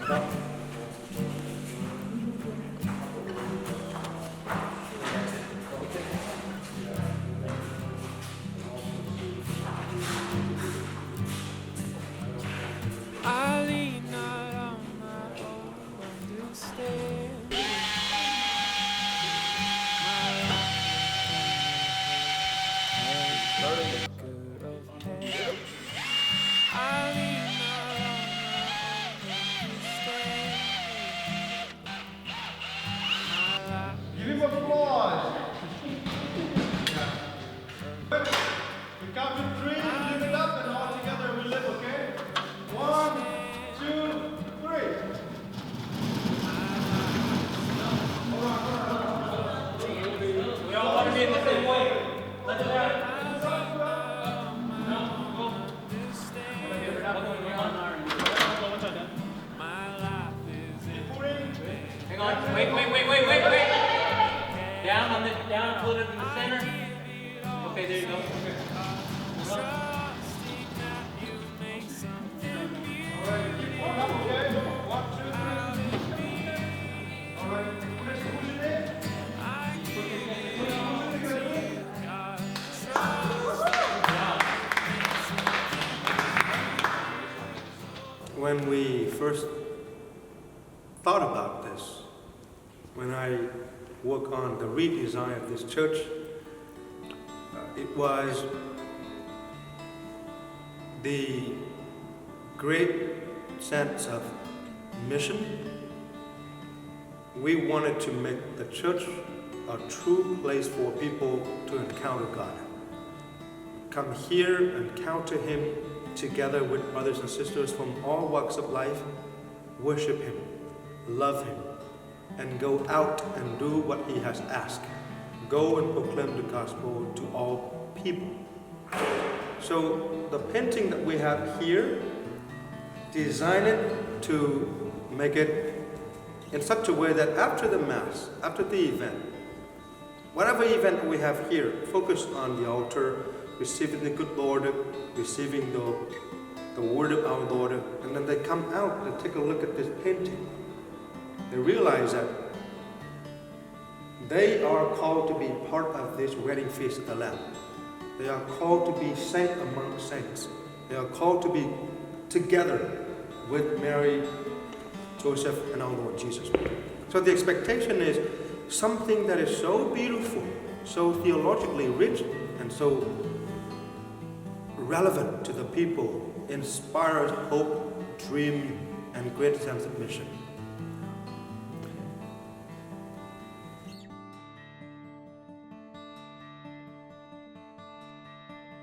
I lean not on my own understanding. I lean not on my own understanding. Give him applause. We count to 3, lift it up, and all together we lift, okay? 1, 2, 3. We all want to be in the same way. Let's go. Hang on. Wait. Down, pull it in the center. Okay, there you go. When we first thought about this, when I worked on the redesign of this church, it was the great sense of mission. We wanted to make the church a true place for people to encounter God. Come here, encounter Him together with brothers and sisters from all walks of life, worship Him, love Him, and go out and do what He has asked. Go and proclaim the gospel to all people. So the painting that we have here, design it to make it in such a way that after the Mass, after the event, whatever event we have here, focus on the altar, receiving the good Lord, receiving the word of our Lord, and then they come out and take a look at this painting. They realize that they are called to be part of this wedding feast of the Lamb. They are called to be saint among saints. They are called to be together with Mary, Joseph, and our Lord Jesus. So the expectation is something that is so beautiful, so theologically rich, and so relevant to the people, inspires hope, dream, and great sense of mission.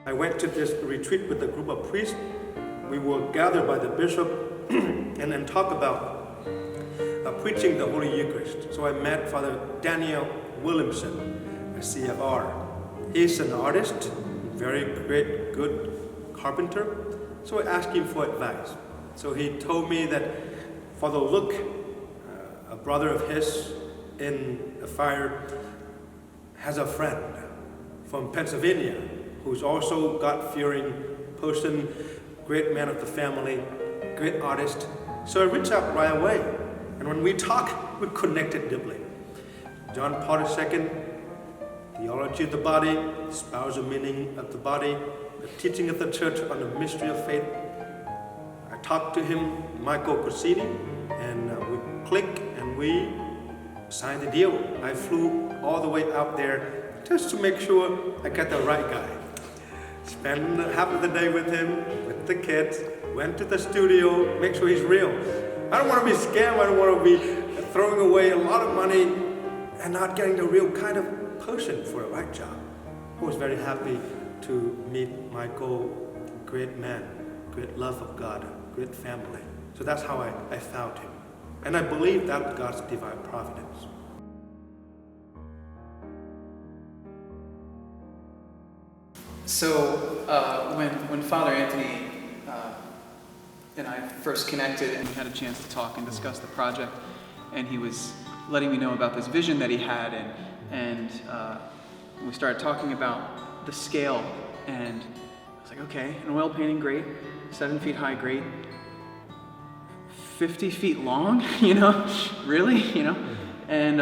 I went to this retreat with a group of priests. We were gathered by the bishop and then talk about preaching the Holy Eucharist. So I met Father Daniel Williamson, a CFR. He's an artist, very great, good carpenter. So I asked him for advice. So he told me that Father Luke, a brother of his in the fire, has a friend from Pennsylvania who's also God-fearing person, great man of the family, great artist. So I reached out right away. And when we talked, we connected deeply. John Paul II, theology of the body, spousal meaning of the body, the teaching of the church on the mystery of faith. I talked to him, Michael Corsini, and we clicked and we signed the deal. I flew all the way out there just to make sure I got the right guy. Spent half of the day with him, with the kids, went to the studio, make sure he's real. I don't want to be scammed, I don't want to be throwing away a lot of money and not getting the real kind of person for the right job. I was very happy to meet Michael, great man, great love of God, great family. So that's how I found him. And I believe that's God's divine providence. So when Father Anthony and I first connected and we had a chance to talk and discuss the project, and he was letting me know about this vision that he had, and we started talking about the scale, and I was like, okay, an oil painting, great, 7 feet high, great, 50 feet long, you know, really, you know, and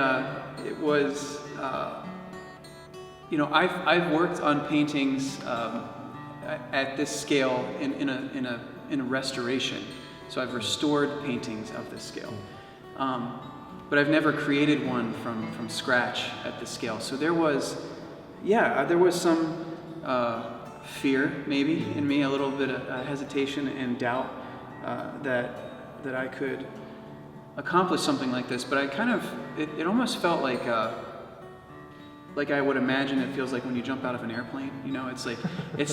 it was, you know, I've worked on paintings at this scale in a restoration, so I've restored paintings of this scale, but I've never created one from scratch at this scale. So there was, there was some fear maybe in me, a little bit of hesitation and doubt that I could accomplish something like this. But I kind of, it almost felt like I would imagine it feels like when you jump out of an airplane. You know, it's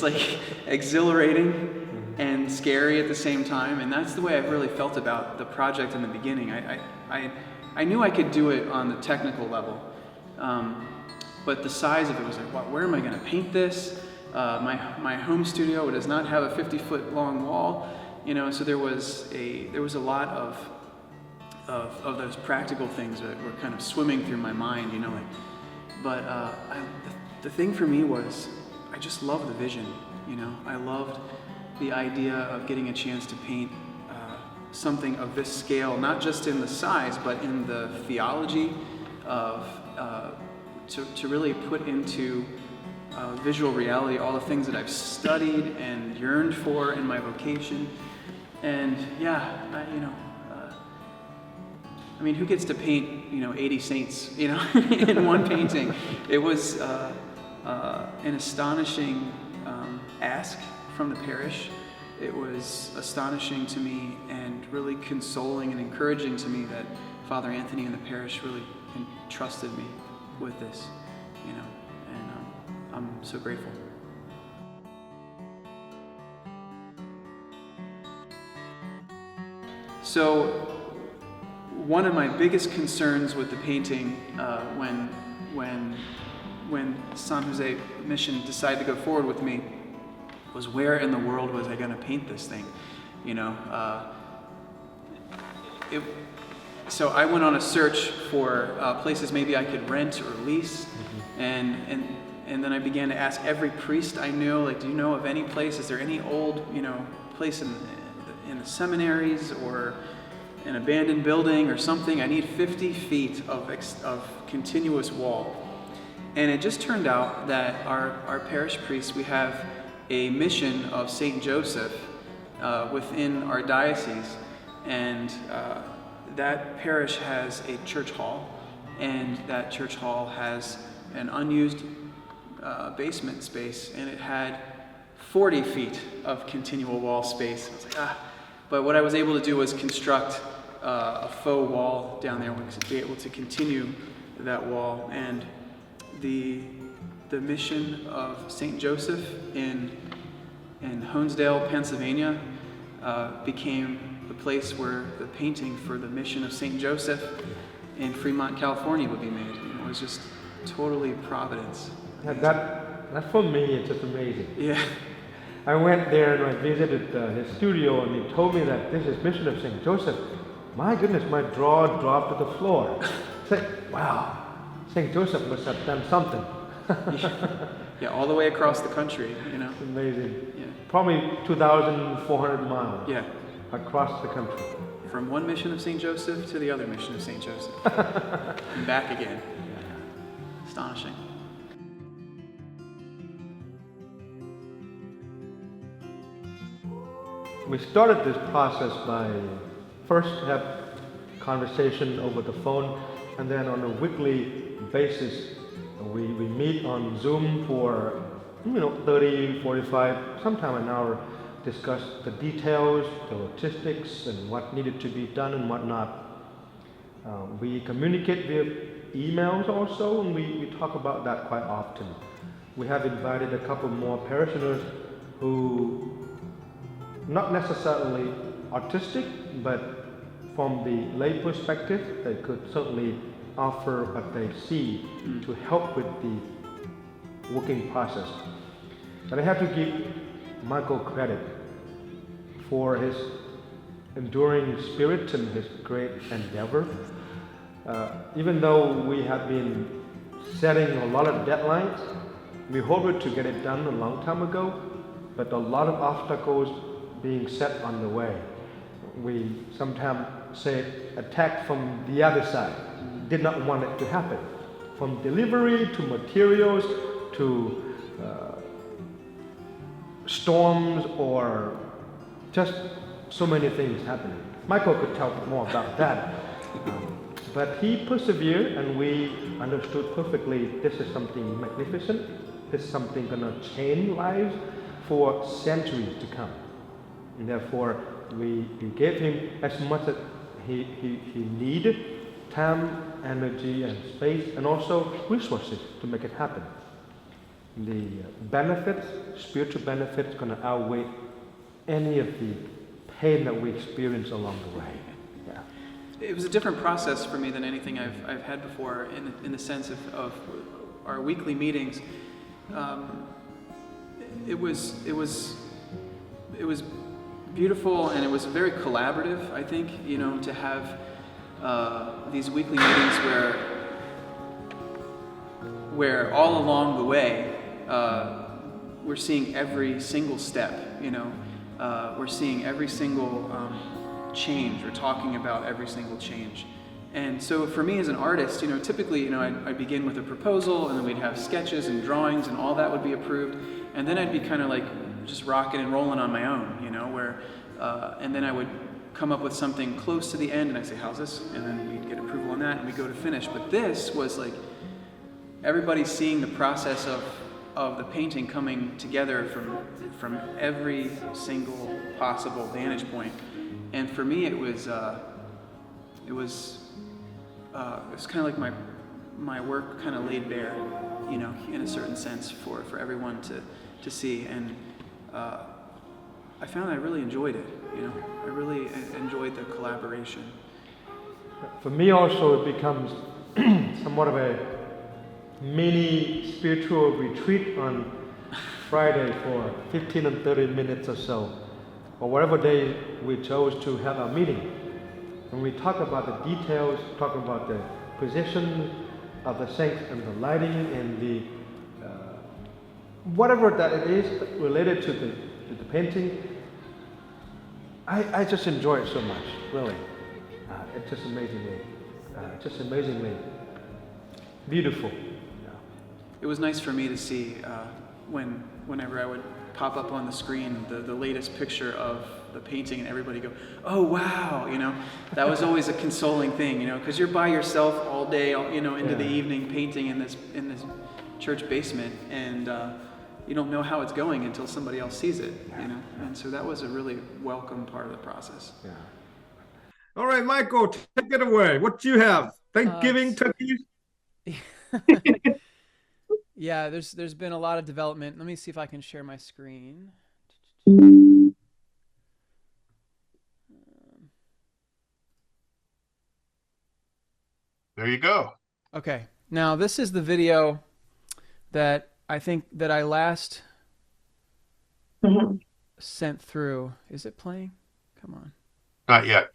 like exhilarating and scary at the same time. And that's the way I really felt about the project in the beginning. I knew I could do it on the technical level, but the size of it was like, wow, where am I going to paint this? My home studio does not have a 50-foot long wall, you know. So there was a lot of those practical things that were kind of swimming through my mind, you know. But the thing for me was, I just loved the vision, you know. I loved the idea of getting a chance to paint something of this scale, not just in the size, but in the theology of, to really put into visual reality all the things that I've studied and yearned for in my vocation. And I mean, who gets to paint, you know, 80 saints, you know, in one painting? It was an astonishing ask from the parish. It was astonishing to me and really consoling and encouraging to me that Father Anthony and the parish really entrusted me with this, you know, and I'm so grateful. So one of my biggest concerns with the painting when San Jose Mission decided to go forward with me was, where in the world was I going to paint this thing, you know? So I went on a search for places maybe I could rent or lease, and then I began to ask every priest I knew, like, do you know of any place? Is there any old, you know, place in the seminaries or an abandoned building or something? I need 50 feet of continuous wall. And it just turned out that our parish priests, we have a mission of St. Joseph within our diocese, and that parish has a church hall, and that church hall has an unused basement space, and it had 40 feet of continual wall space. I was like, But what I was able to do was construct a faux wall down there to be able to continue that wall. And the mission of St. Joseph in Honesdale, Pennsylvania, became the place where the painting for the mission of St. Joseph in Fremont, California would be made. And it was just totally providence. That for me, it's just amazing. Yeah. I went there and I visited his studio, and he told me that this is Mission of St. Joseph. My goodness, my jaw dropped to the floor. It's like, wow, St. Joseph must have done something. Yeah, all the way across the country, you know. It's amazing. Yeah. Probably 2,400 miles. Yeah. Across the country. From one mission of St. Joseph to the other mission of St. Joseph. And back again. Astonishing. We started this process by first have conversation over the phone, and then on a weekly basis we meet on Zoom for 30, 45, sometime an hour, discuss the details, the logistics, and what needed to be done and what not. We communicate via emails also, and we talk about that quite often. We have invited a couple more parishioners who, not necessarily artistic, but from the lay perspective, they could certainly offer what they see to help with the working process. But I have to give Michael credit for his enduring spirit and his great endeavor. Even though we have been setting a lot of deadlines, we hoped to get it done a long time ago, but a lot of obstacles being set on the way. we sometimes say attack from the other side. Did not want it to happen. From delivery to materials to storms or just so many things happening. Michael could tell more about that. But he persevered and we understood perfectly this is something magnificent. This is something going to change lives for centuries to come. And therefore, we gave him as much as he needed, time, energy, and space, and also resources to make it happen. The benefits, spiritual benefits, going to outweigh any of the pain that we experience along the way. Yeah. It was a different process for me than anything I've had before in the sense of our weekly meetings. It was beautiful, and it was very collaborative, I think, to have these weekly meetings where all along the way we're seeing every single step, we're seeing every single change, we're talking about every single change. And so for me as an artist, typically, I'd begin with a proposal, and then we'd have sketches and drawings, and all that would be approved, and then I'd be kind of like just rocking and rolling on my own, and then I would come up with something close to the end, and I'd say, how's this? And then we'd get approval on that, and we'd go to finish. But this was like everybody seeing the process of the painting coming together from every single possible vantage point. And for me, it was kind of like my work kind of laid bare, in a certain sense for everyone to see. And I found I really enjoyed it. I really enjoyed the collaboration. For me also, it becomes somewhat of a mini spiritual retreat on Friday for 15 and 30 minutes or so, or whatever day we chose to have our meeting. When we talk about the details, talk about the position of the saints and the lighting and the whatever that it is related to the painting, I just enjoy it so much, really. It's just amazingly beautiful. Yeah. It was nice for me to see whenever I would pop up on the screen the latest picture of the painting and everybody go, oh wow, that was always a consoling thing, because you're by yourself all day, into the evening painting in this church basement, and you don't know how it's going until somebody else sees it, and so that was a really welcome part of the process. Yeah. All right, Michael, take it away. What do you have? Thanksgiving turkeys? Yeah, there's been a lot of development. Let me see if I can share my screen. There you go. Okay, now this is the video that I think that I last sent through. Is it playing? Come on. Not yet.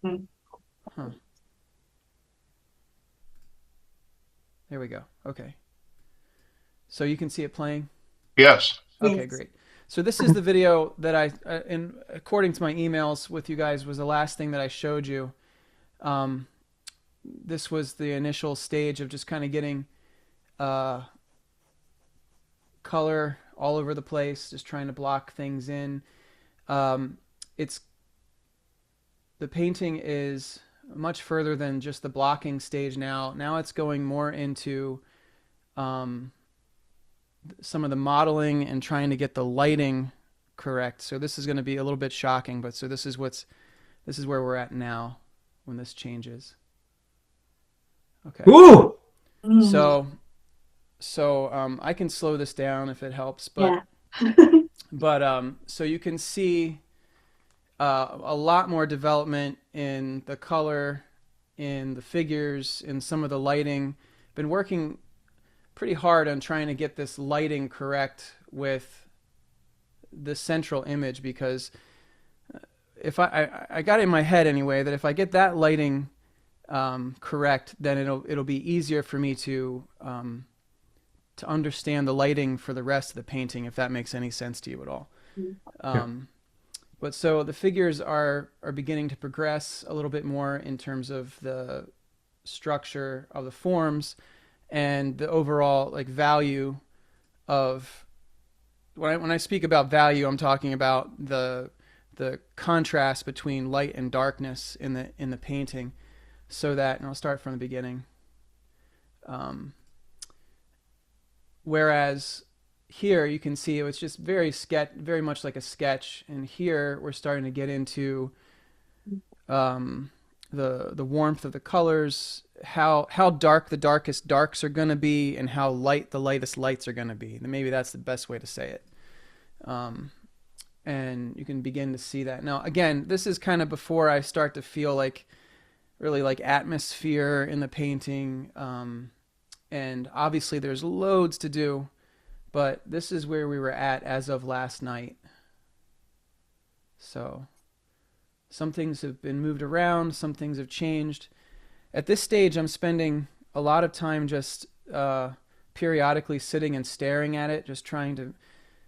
Huh. There we go. Okay. So you can see it playing? Yes. Okay, Yes. great. So this is the video that according to my emails with you guys, was the last thing that I showed you. This was the initial stage of just kind of getting color all over the place, just trying to block things in. The painting is much further than just the blocking stage now. Now it's going more into some of the modeling and trying to get the lighting correct. So this is going to be a little bit shocking, but so this is where we're at now when this changes. Okay. Ooh! So I can slow this down if it helps, but so you can see a lot more development in the color, in the figures, in some of the lighting. Been working pretty hard on trying to get this lighting correct with the central image, because if I got it in my head anyway that if I get that lighting correct, then it'll be easier for me to understand the lighting for the rest of the painting, if that makes any sense to you at all. But so the figures are beginning to progress a little bit more in terms of the structure of the forms and the overall like value of when I speak about value, I'm talking about the contrast between light and darkness in the painting. So that, and I'll start from the beginning. Um, Whereas here you can see it was just very much like a sketch, and here we're starting to get into um, the warmth of the colors, how dark the darkest darks are going to be, and how light the lightest lights are going to be. And maybe that's the best way to say it. Um, and you can begin to see that. Now, again, this is kind of before I start to feel like really like atmosphere in the painting. And obviously there's loads to do, but this is where we were at as of last night. So some things have been moved around, some things have changed. At this stage, I'm spending a lot of time just periodically sitting and staring at it, just trying to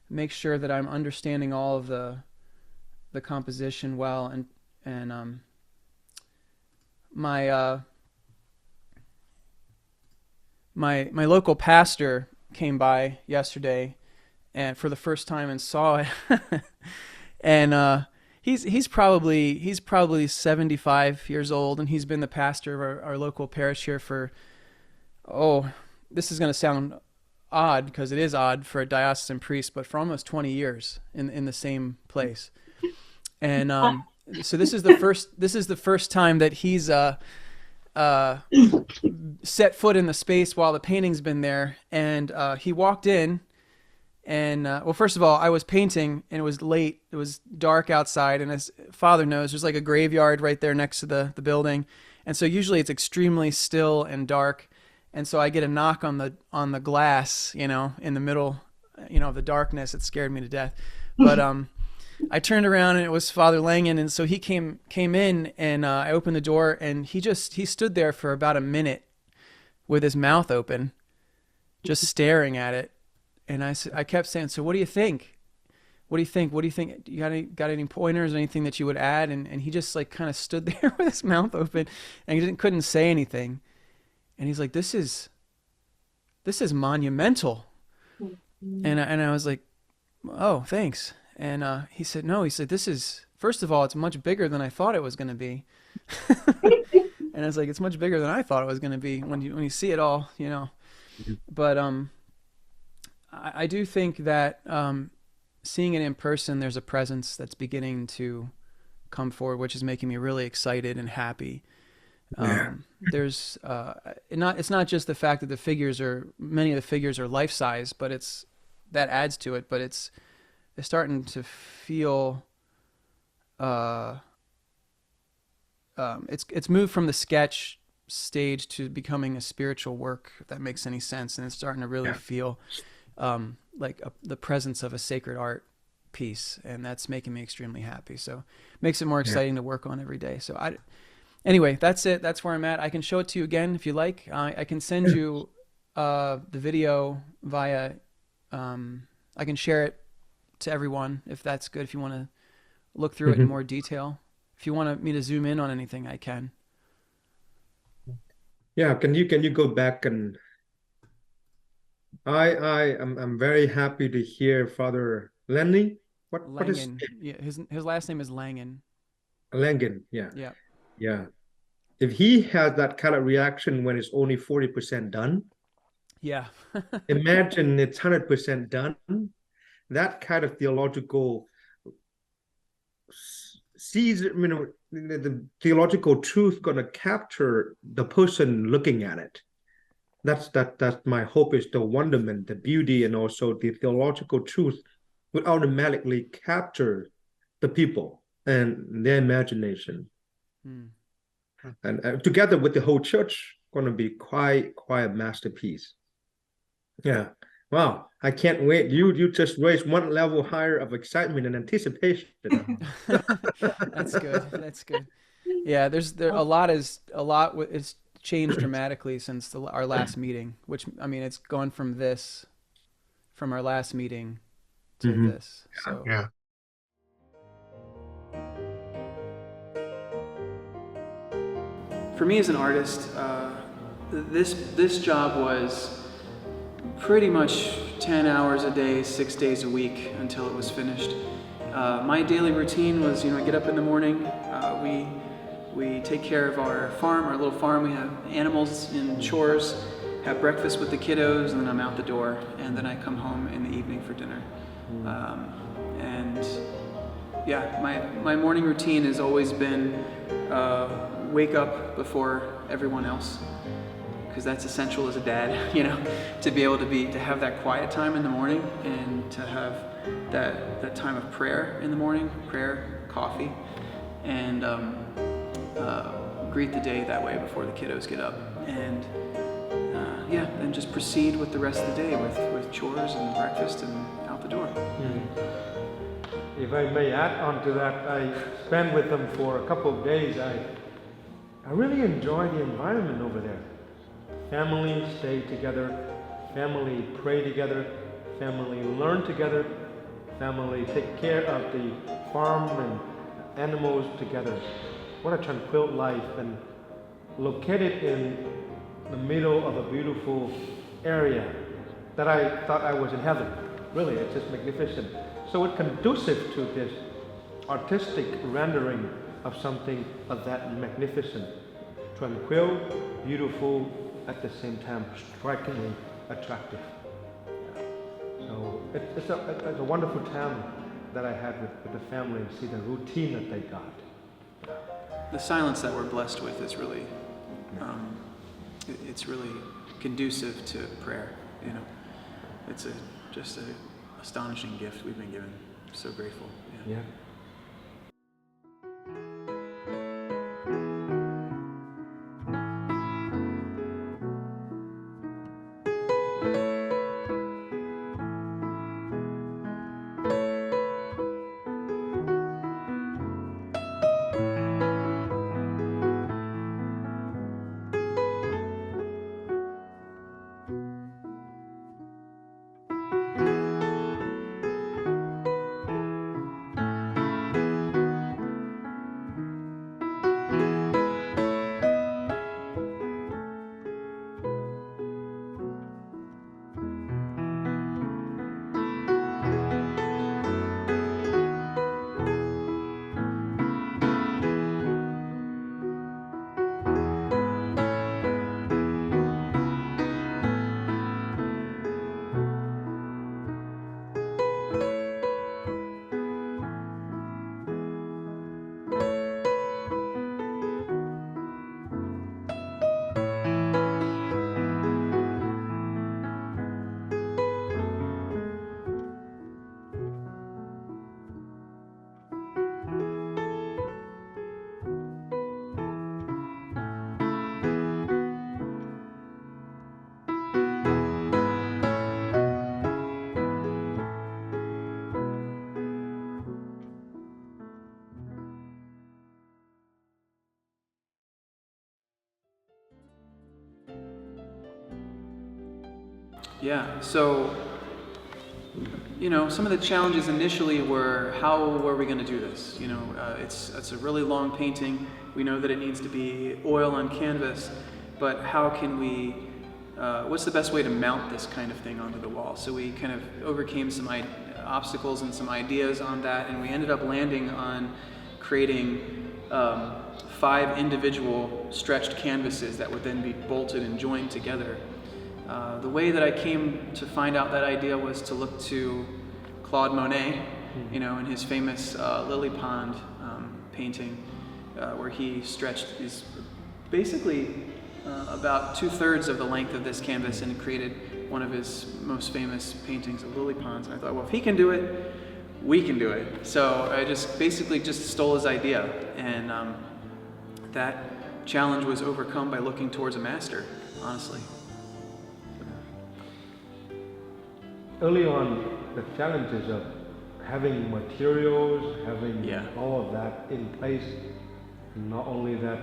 make sure that I'm understanding all of the composition well. And my my local pastor came by yesterday and for the first time and saw it. And he's probably 75 years old, and he's been the pastor of our local parish here for, oh, this is going to sound odd because it is odd for a diocesan priest, but for almost 20 years in the same place. And so this is the first time that he's set foot in the space while the painting's been there. And he walked in, and well, first of all, I was painting and it was late. It was dark outside, and as Father knows, there's like a graveyard right there next to the building, and so usually it's extremely still and dark. And so I get a knock on the glass, in the middle, of the darkness. It scared me to death. But I turned around and it was Father Langen, and so he came in, and I opened the door, and he stood there for about a minute with his mouth open, just staring at it. And I kept saying, "So what do you think? What do you think? What do you think? You got any pointers or anything that you would add?" And he just like kind of stood there with his mouth open, and he couldn't say anything. And he's like, "This is monumental." And I was like, "Oh, thanks." And he said, "No," he said, "This is, first of all, it's much bigger than I thought it was going to be." And I was like, "It's much bigger than I thought it was going to be when you see it all, But I do think that seeing it in person, there's a presence that's beginning to come forward, which is making me really excited and happy. There's it's not just the fact that many of the figures are life size, but that adds to it. But it's starting to feel it's moved from the sketch stage to becoming a spiritual work, if that makes any sense, and it's starting to really feel like the presence of a sacred art piece, and that's making me extremely happy. So it makes it more exciting to work on every day. So anyway, that's it. That's where I'm at. I can show it to you again if you like. I can send you the video via. I can share it to everyone if that's good. If you want to look through it in more detail, if you want me to zoom in on anything, I can. Yeah, can you go back? And I'm very happy to hear Father Lenny. What is Langen. Yeah, his last name is Langen. Langen? Yeah. Yeah. Yeah. If he has that kind of reaction when it's only 40% done, Yeah. imagine it's 100% done. That kind of theological sees, the theological truth gonna capture the person looking at it. That's my hope, is the wonderment, the beauty, and also the theological truth would automatically capture the people and their imagination. And together with the whole church, going to be quite a masterpiece. Yeah. Wow. I can't wait. You just raised one level higher of excitement and anticipation. That's good. That's good. Yeah, a lot is changed dramatically since our last meeting, which, I mean, it's gone from our last meeting to this. So Yeah. for me as an artist, this job was pretty much 10 hours a day, 6 days a week until it was finished. My daily routine was, I get up in the morning, we take care of our farm, our little farm. We have animals and chores, have breakfast with the kiddos, and then I'm out the door, and then I come home in the evening for dinner. And yeah, my morning routine has always been wake up before everyone else, because that's essential as a dad, to be able to have that quiet time in the morning, and to have that time of prayer in the morning, prayer, coffee, and greet the day that way before the kiddos get up, and then just proceed with the rest of the day with chores and breakfast and out the door. If I may add on to that, I spent with them for a couple of days. I really enjoy the environment over there. Family stay together, family pray together, family learn together, family take care of the farm and animals together. What a tranquil life, and located in the middle of a beautiful area that I thought I was in heaven. Really, it's just magnificent. So it's conducive to this artistic rendering of something of that magnificent, tranquil, beautiful, at the same time strikingly attractive. So it's a wonderful time that I had with the family, and see the routine that they got. The silence that we're blessed with is really, it's really conducive to prayer. It's just an astonishing gift we've been given. So grateful. Yeah. Yeah, so, some of the challenges initially were, how were we going to do this? It's a really long painting. We know that it needs to be oil on canvas, but how can we, what's the best way to mount this kind of thing onto the wall? So we kind of overcame some obstacles and some ideas on that, and we ended up landing on creating 5 individual stretched canvases that would then be bolted and joined together. The way that I came to find out that idea was to look to Claude Monet, in his famous Lily Pond painting, where he stretched is basically about 2/3 of the length of this canvas and created one of his most famous paintings of lily ponds. And I thought, well, if he can do it, we can do it. So I just stole his idea, and that challenge was overcome by looking towards a master, honestly. Early on, the challenges of having materials, having all of that in place, and not only that,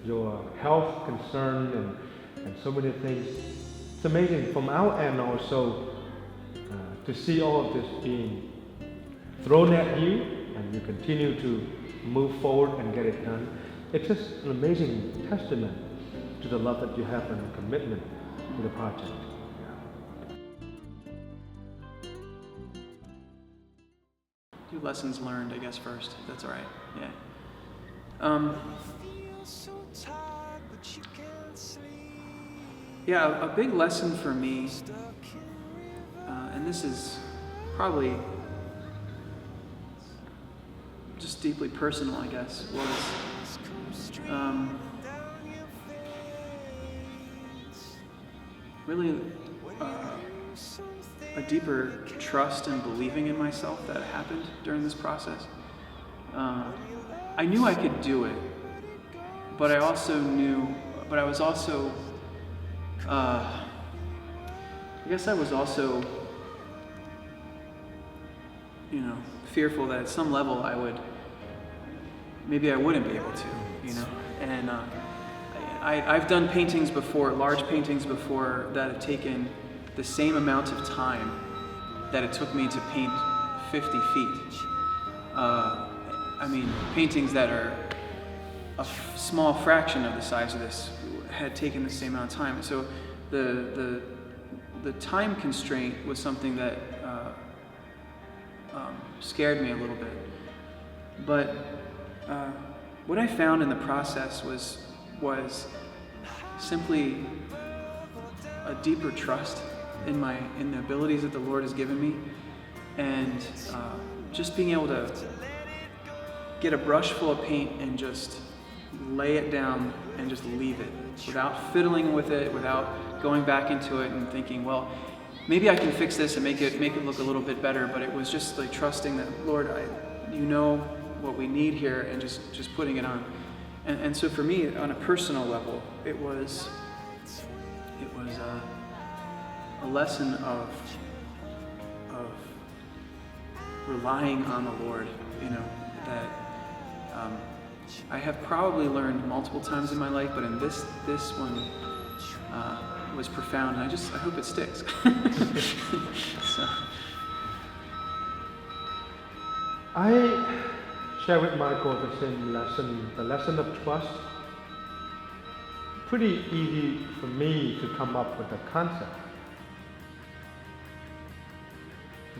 your health concern and so many things. It's amazing from our end also to see all of this being thrown at you, and you continue to move forward and get it done. it's just an amazing testament to the love that you have and commitment to the project. Do lessons learned, I guess, first, if that's all right. Yeah. Yeah, a big lesson for me, and this is probably just deeply personal, I guess, was really a deeper trust and believing in myself that happened during this process. I knew I could do it, but I was also, I guess I was also, fearful that at some level maybe I wouldn't be able to, and I've done paintings before, large paintings before, that have taken the same amount of time that it took me to paint 50 feet. Paintings that are a small fraction of the size of this had taken the same amount of time. So the time constraint was something that scared me a little bit. But what I found in the process was simply a deeper trust in the abilities that the Lord has given me, and just being able to get a brush full of paint and just lay it down and just leave it without fiddling with it, without going back into it and thinking, well, maybe I can fix this and make it look a little bit better. But it was just like trusting that, Lord, you know what we need here, and just putting it on. And so for me, on a personal level, it was a lesson of relying on the Lord, that I have probably learned multiple times in my life, but in this one was profound, and I hope it sticks. So. I share with Michael the same lesson, the lesson of trust. Pretty easy for me to come up with a concept.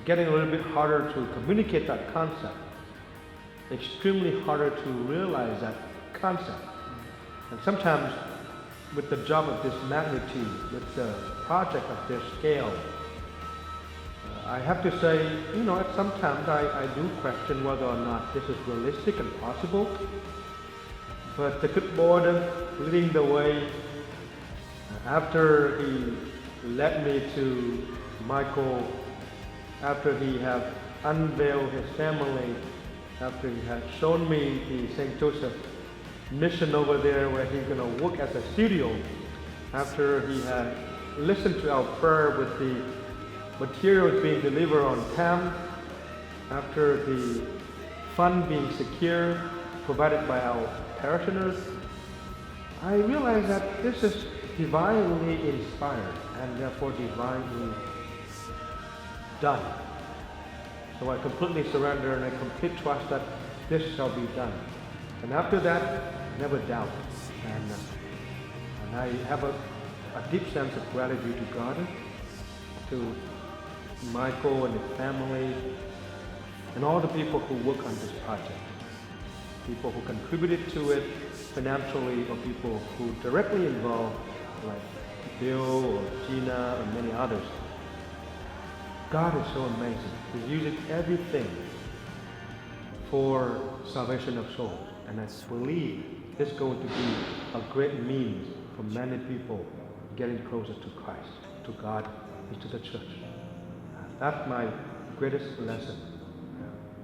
Getting a little bit harder to communicate that concept. Extremely harder to realize that concept. And sometimes with the job of this magnitude, with the project of this scale, I have to say, sometimes I do question whether or not this is realistic and possible. But the good Lord leading the way, after He led me to Michael, after He had unveiled His family, after He had shown me the St. Joseph mission over there where He's going to work as a studio, after He had listened to our prayer with the materials being delivered on time, after the fund being secure, provided by our parishioners, I realized that this is divinely inspired and therefore divinely done. So I completely surrender and I completely trust that this shall be done. And after that, never doubt. And I have a deep sense of gratitude to God, to Michael and his family, and all the people who work on this project. People who contributed to it financially, or people who directly involved, like Bill or Gina or many others. God is so amazing. He's using everything for salvation of souls. And I believe it's going to be a great means for many people getting closer to Christ, to God, and to the church. That's my greatest lesson.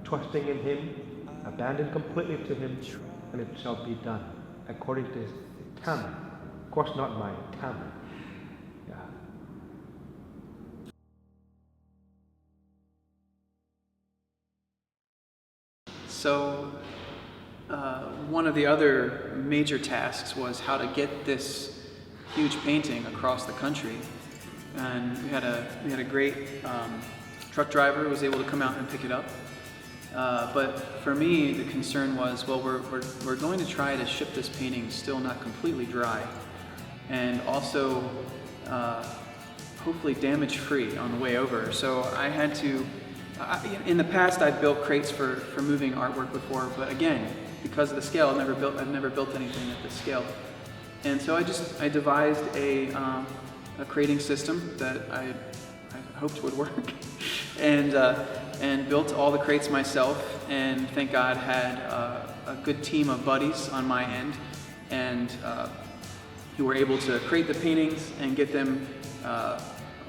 Trusting in Him, abandoned completely to Him, and it shall be done according to His timing. Of course, not my timing. Yeah. So, one of the other major tasks was how to get this huge painting across the country, and we had a great truck driver who was able to come out and pick it up. But for me, the concern was, well, we're going to try to ship this painting still not completely dry, and also hopefully damage-free on the way over. So I had to, in the past I've built crates for moving artwork before, but again, because of the scale, I've never built anything at this scale. And so I devised a crating system that I hoped would work, and built all the crates myself, and thank God had a good team of buddies on my end, and who were able to crate the paintings and get them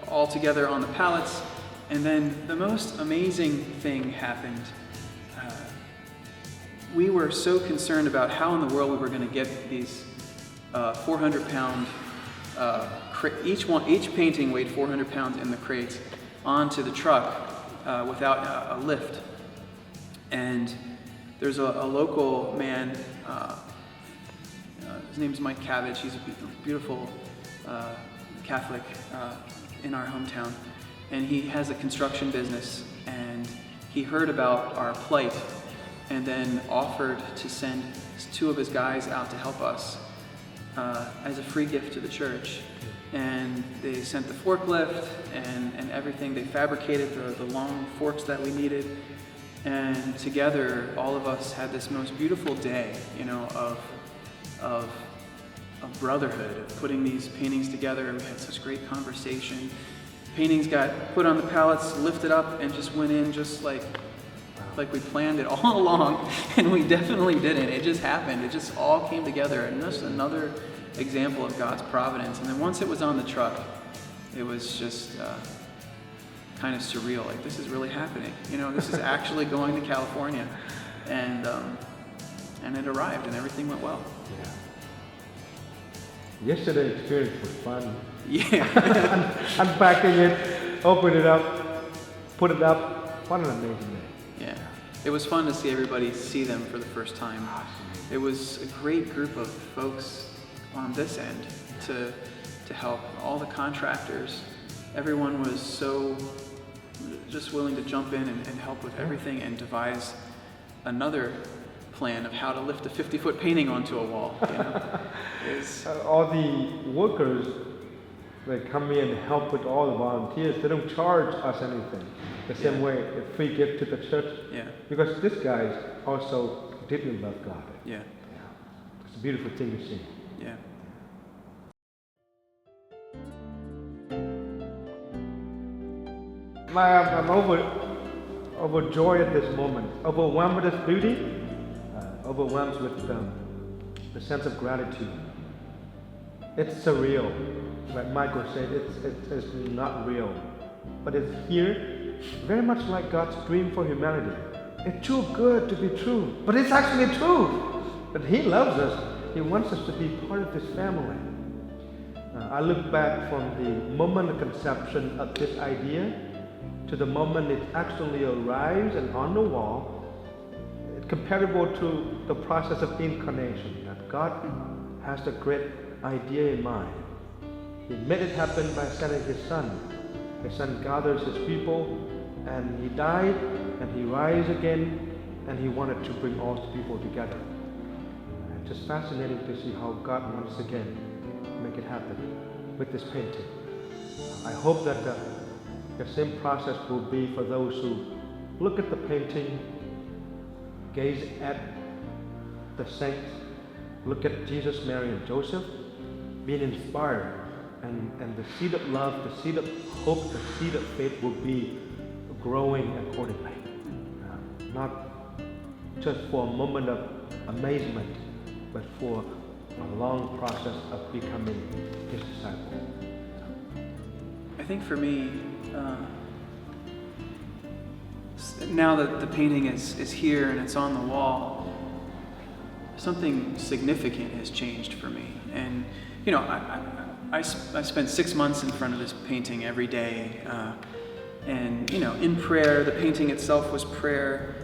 all together on the pallets. And then the most amazing thing happened. We were so concerned about how in the world we were going to get these 400-pound each painting weighed 400 pounds in the crates onto the truck without a lift. And there's a local man, his name is Mike Cabbage. He's a beautiful Catholic in our hometown, and he has a construction business, and he heard about our plight and then offered to send 2 of his guys out to help us as a free gift to the church. And they sent the forklift and everything. They fabricated the long forks that we needed, and together all of us had this most beautiful day, of brotherhood, of putting these paintings together. We had such great conversation. Paintings got put on the pallets, lifted up, and just went in just like we planned it all along, and we definitely didn't. It just happened. It just all came together, and just another example of God's providence. And then once it was on the truck, it was just kind of surreal. Like, this is really happening. This is actually going to California, and it arrived, and everything went well. Yeah. Yesterday's experience was fun. Yeah. Unpacking it, open it up, put it up. What an amazing day. Yeah. It was fun to see everybody see them for the first time. It was a great group of folks on this end to help. All the contractors, everyone was so just willing to jump in and help with everything and devise another plan of how to lift a 50-foot painting onto a wall. All the workers, they come in and help with all the volunteers. They don't charge us anything. The same way, a free gift to the church. Yeah. Because this guy also deeply love God. Yeah. It's a beautiful thing to see. Yeah. I'm overjoyed at this moment, overwhelmed with its beauty, overwhelmed with the sense of gratitude. It's surreal. Like Michael said, it's not real, but it's here, very much like God's dream for humanity. It's too good to be true, but it's actually true. But He loves us. He wants us to be part of this family. I look back from the moment of conception of this idea to the moment it actually arrives and on the wall. It's comparable to the process of incarnation, that God has a great idea in mind. He made it happen by sending His Son. His Son gathers His people, and He died, and He rise again, and He wanted to bring all the people together. It's just fascinating to see how God once again make it happen with this painting. I hope that the same process will be for those who look at the painting, gaze at the saints, look at Jesus, Mary, and Joseph, being inspired, and the seed of love, the seed of hope, the seed of faith will be growing accordingly. Not just for a moment of amazement, but for a long process of becoming His disciple. I think for me, now that the painting is here and it's on the wall, something significant has changed for me. And I spent 6 months in front of this painting every day, and in prayer. The painting itself was prayer.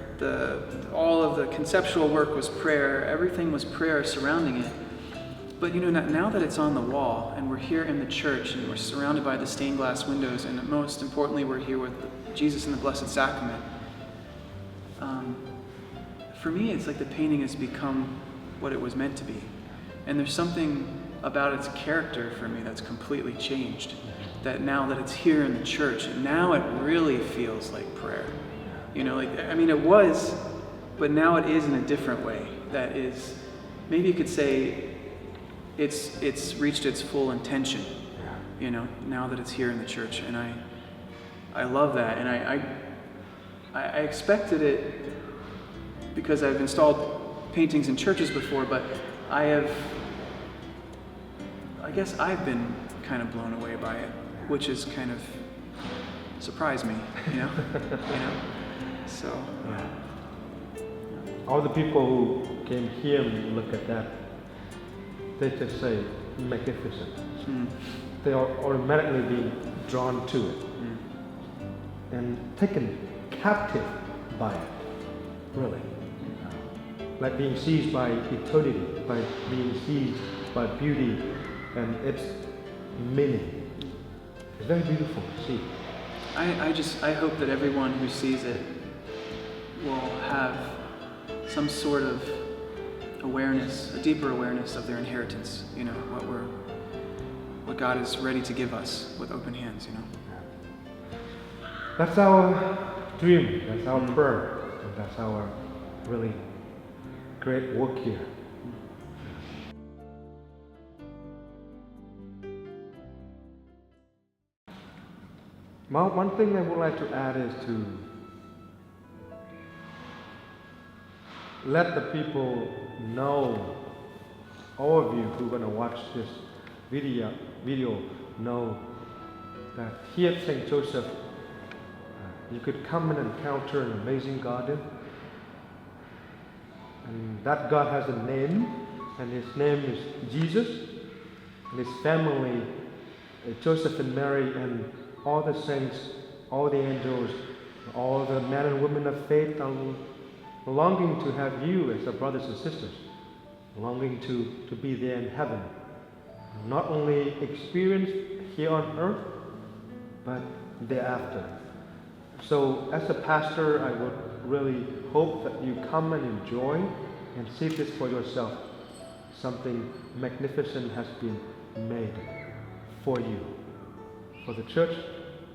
All of the conceptual work was prayer. Everything was prayer surrounding it. But now that it's on the wall, and we're here in the church, and we're surrounded by the stained glass windows, and most importantly, we're here with Jesus in the Blessed Sacrament, for me, it's like the painting has become what it was meant to be. And there's something about its character for me that's completely changed. That now that it's here in the church, now it really feels like prayer. You know, like, I mean, it was, but now it is in a different way. That is, maybe you could say it's reached its full intention, you know, now that it's here in the church. And I love that. And I expected it because I've installed paintings in churches before, but I guess I've been kind of blown away by it, which has kind of surprised me, you know? So. All the people who came here and look at that, they just say, magnificent. They are automatically being drawn to it and taken captive by it, really. Like being seized by eternity, by being seized by beauty and its meaning. It's very beautiful to see. I hope that everyone who sees it will have some sort of awareness, a deeper awareness of their inheritance, you know, what God is ready to give us with open hands, you know. That's our dream, that's our prayer, and that's our really great work here. One thing I would like to add is to let the people know, all of you who are going to watch this video know that here at St. Joseph, you could come and encounter an amazing garden. And that God has a name, and his name is Jesus, and his family, Joseph and Mary, and all the saints, all the angels, all the men and women of faith are longing to have you as their brothers and sisters, longing to be there in heaven. Not only experience here on earth, but thereafter. So as a pastor, I would really hope that you come and enjoy and see this for yourself. Something magnificent has been made for you, for the church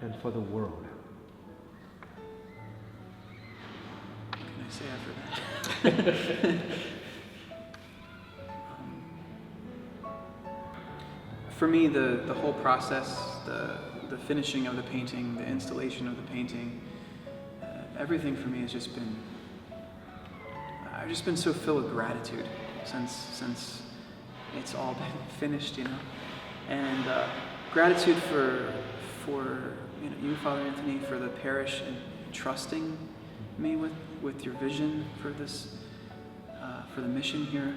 and for the world. What can I say after that? For me, the whole process, the finishing of the painting, the installation of the painting, everything for me has just been, I've just been so filled with gratitude since it's all been finished, you know. And gratitude for you, Father Anthony, for the parish and trusting me with your vision for this, for the mission here,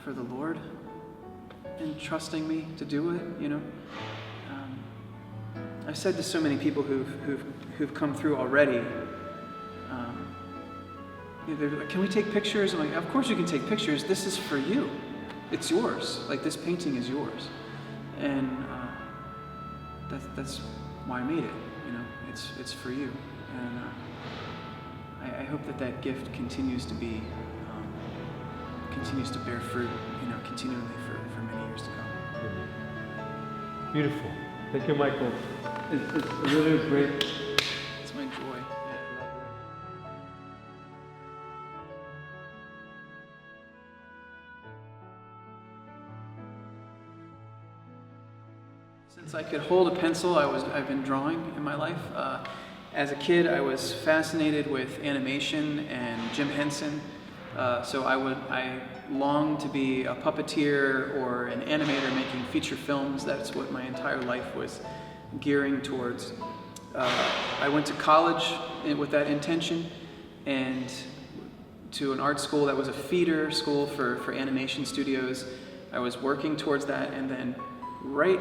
for the Lord, and trusting me to do it, you know. I've said to so many people who've come through already, they're like, can we take pictures? I'm like, of course you can take pictures. This is for you. It's yours. Like, this painting is yours. And that's why I made it, you know. It's for you. And I hope that gift continues to be, continues to bear fruit, you know, continually for many years to come. Beautiful. Thank you, Michael. It's really great. It's my joy. Since I could hold a pencil, I've been drawing in my life. As a kid, I was fascinated with animation and Jim Henson. So I longed to be a puppeteer or an animator making feature films. That's what my entire life was gearing towards. I went to college with that intention, and to an art school that was a feeder school for animation studios. I was working towards that, and then right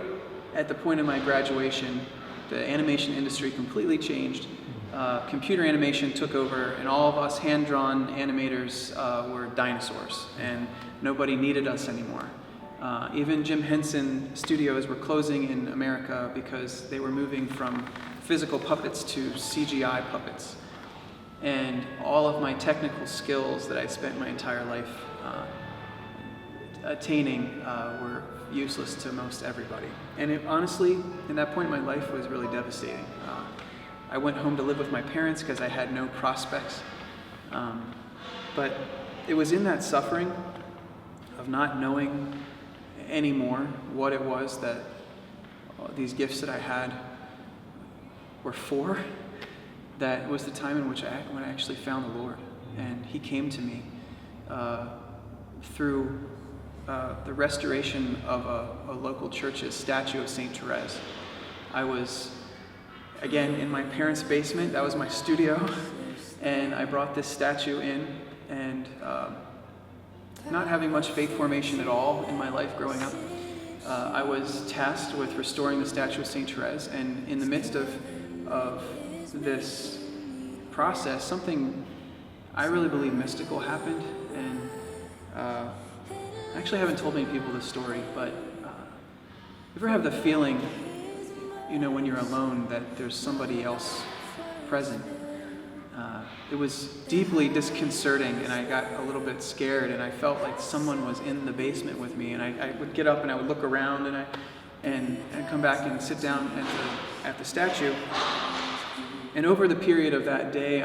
at the point of my graduation, the animation industry completely changed. Computer animation took over, and all of us hand-drawn animators were dinosaurs, and nobody needed us anymore. Even Jim Henson studios were closing in America because they were moving from physical puppets to CGI puppets. And all of my technical skills that I spent my entire life attaining were useless to most everybody. And honestly, in that point in my life was really devastating. I went home to live with my parents because I had no prospects. But it was in that suffering of not knowing anymore what it was that these gifts that I had were for, that was the time in which when I actually found the Lord. And He came to me through the restoration of a local church's statue of St. Therese. I was, again, in my parents' basement. That was my studio. And I brought this statue in, and not having much faith formation at all in my life growing up, I was tasked with restoring the statue of St. Therese. And in the midst of this process, something I really believe mystical happened. And I actually haven't told many people this story, but you ever have the feeling, when you're alone, that there's somebody else present? It was deeply disconcerting, and I got a little bit scared, and I felt like someone was in the basement with me. And I would get up and I would look around, and come back and sit down at the statue. And over the period of that day,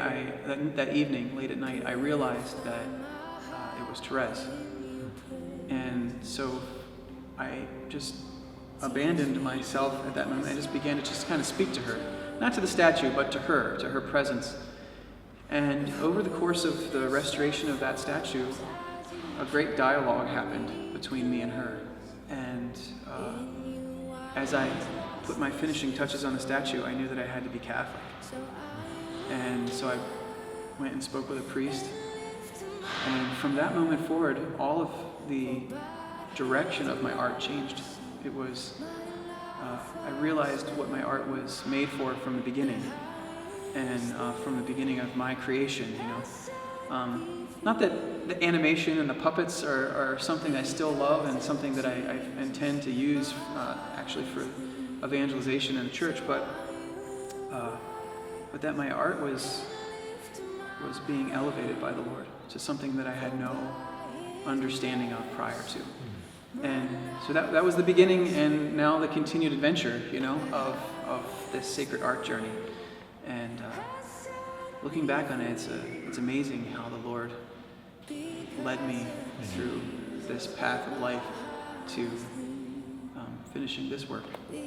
that evening, late at night, I realized that it was Therese. And so I just abandoned myself at that moment. I just began to kind of speak to her, not to the statue, but to her presence. And over the course of the restoration of that statue, a great dialogue happened between me and her. And as I put my finishing touches on the statue, I knew that I had to be Catholic. And so I went and spoke with a priest. And from that moment forward, all of the direction of my art changed. It was, I realized what my art was made for from the beginning. And from the beginning of my creation, Not that the animation and the puppets are something I still love and something that I intend to use actually for evangelization in the church, but that my art was being elevated by the Lord to something that I had no understanding of prior to. And so that was the beginning, and now the continued adventure, of this sacred art journey. And looking back on it, it's amazing how the Lord led me through this path of life to finishing this work. Yeah.